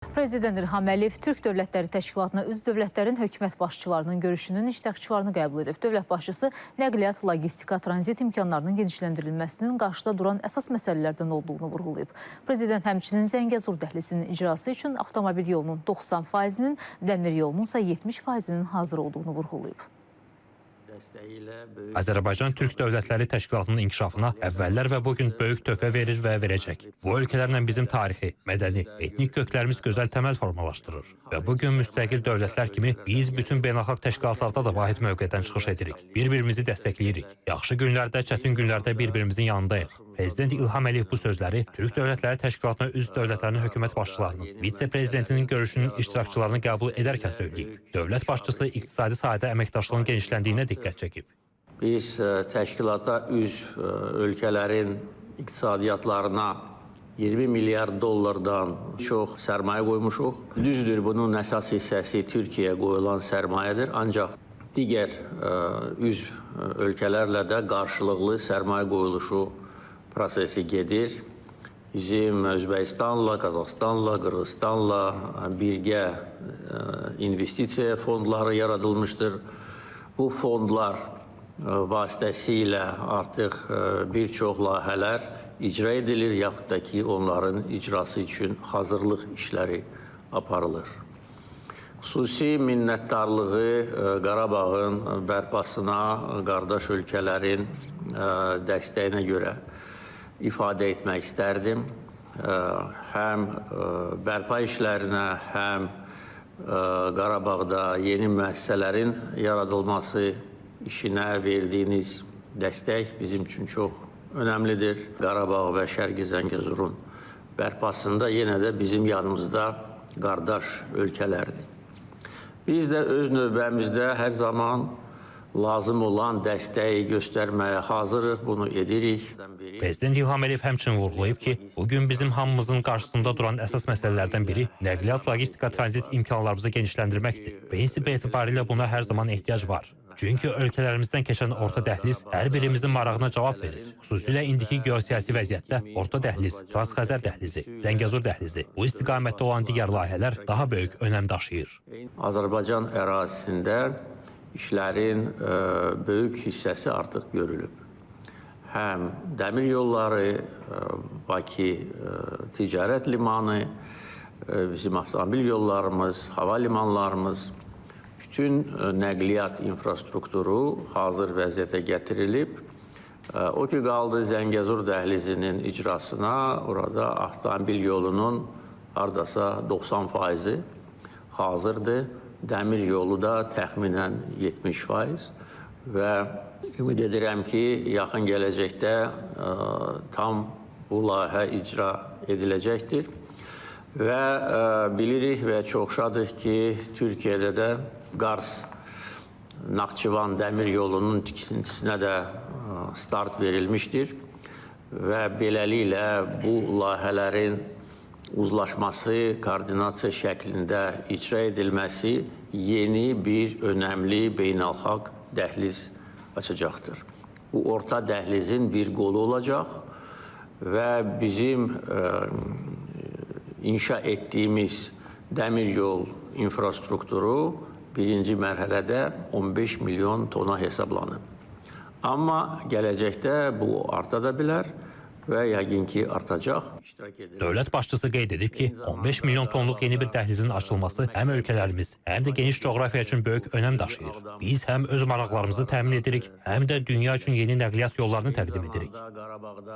Prezident İlham Əliyev Türk Dövlətləri Təşkilatına üzv dövlətlərin hökumət başçılarının görüşünün iştirakçılarını qəbul edib. Dövlət başçısı nəqliyyat, logistika, tranzit imkanlarının genişləndirilməsinin qarşıda duran əsas məsələlərdən olduğunu vurğulayıb. Prezident həmçinin Zəngəzur dəhlizinin icrası üçün avtomobil yolunun 90%-nin, dəmir yolunun isə 70%-nin hazır olduğunu vurğulayıb. Azərbaycan Türk Dövlətləri Təşkilatının inkişafına əvvəllər və bugün böyük töhfə verir və verəcək. Bu ölkələrlə bizim tarixi, mədəni, etnik köklərimiz gözəl təməl formalaşdırır. Və bugün müstəqil dövlətlər kimi biz bütün beynəlxalq təşkilatlarda da vahid mövqedən çıxış edirik. Bir-birimizi dəstəkləyirik. Yaxşı günlərdə, çətin günlərdə bir-birimizin yanındayıq. Prezident İlham Əliyev bu sözləri Türk Dövlətləri Təşkilatına üzv dövlətlərin hökumət başçılarının, vitse-prezidentinin görüşünün iştirakçılarını qəbul edərkən söyləyib. Dövlət başçısı iqtisadi sahədə əməkdaşlığın genişləndiyinə diqqət çəkib. Biz təşkilata üzv ölkələrin iqtisadiyyatlarına 20 milyard dollardan çox sərmayə qoymuşuq. Düzdür, bunun əsas hissəsi Türkiyəyə qoyulan sərmayədir. Ancaq digər üzv ölkələrlə də qarşılıqlı sərmayə qoyuluşu prosesi gedir. Bizim Özbəkistanla, Qazaxıstanla, Qırğızstanla birgə investisiya fondları yaradılmışdır. Bu fondlar vasitəsilə artıq bir çox layihələr icra edilir, yaxud da ki, onların icrası üçün hazırlıq işləri aparılır. Xüsusi minnətdarlığı Qarabağın bərpasına qardaş ölkələrin dəstəyinə görə ifadə etmək istərdim. Həm bərpa işlərinə, həm Qarabağda yeni müəssisələrin yaradılması işinə verdiyiniz dəstək bizim üçün çox önəmlidir. Qarabağ və Şərqi Zəngəzurun bərpasında yenə də bizim yanımızda qardaş ölkələrdir. Biz də öz növbəmizdə hər zaman lazım olan dəstəyi göstərməyə hazırıq, bunu edirik. Prezident İlham Əliyev həmçinin vurğulayıb ki, bugün bizim hamımızın qarşısında duran əsas məsələlərdən biri nəqliyyat, logistika, tranzit imkanlarımızı genişləndirməkdir. Prinsip etibarilə buna hər zaman ehtiyac var. Çünki ölkələrimizdən keçən orta dəhliz hər birimizin marağına cavab verir. Xüsusilə indiki geosiyasi vəziyyətdə orta dəhliz, Transxəzər dəhlizi, Zəngəzur dəhlizi, bu istiqamətdə olan digər layihələr daha böyük önəm daşıyır. Azərbaycan ərazisində işlərin böyük hissəsi artıq görülüb. Həm dəmir yolları, Bakı ticarət limanı, bizim avtomobil yollarımız, hava limanlarımız, bütün nəqliyyat infrastrukturu hazır vəziyyətə gətirilib. O ki, qaldı Zəngəzur dəhlizinin icrasına, orada avtomobil yolunun hardasa 90%-i hazırdır. Dəmir yolu da təxminən 70% və ümid edirəm ki, yaxın gələcəkdə tam bu layihə icra ediləcəkdir. Və bilirik və çox şadıq ki, Türkiyədə də Qars-Naxçıvan dəmir yolunun tikintisinə də start verilmişdir və beləliklə bu layihələrin uzlaşması, koordinasiya şəklində icra edilməsi yeni bir önəmli beynəlxalq dəhliz açacaqdır. Bu orta dəhlizin bir qolu olacaq və bizim inşa etdiyimiz dəmir yol infrastrukturu birinci mərhələdə 15 milyon tona hesablanıb. Amma gələcəkdə bu arta da bilər və yəqin ki, artacaq. Dövlət başçısı qeyd edib ki, 15 milyon tonluq yeni bir dəhlizin açılması həm ölkələrimiz, həm də geniş coğrafiya üçün böyük önəm daşıyır. Biz həm öz maraqlarımızı təmin edirik, həm də dünya üçün yeni nəqliyyat yollarını təqdim edirik.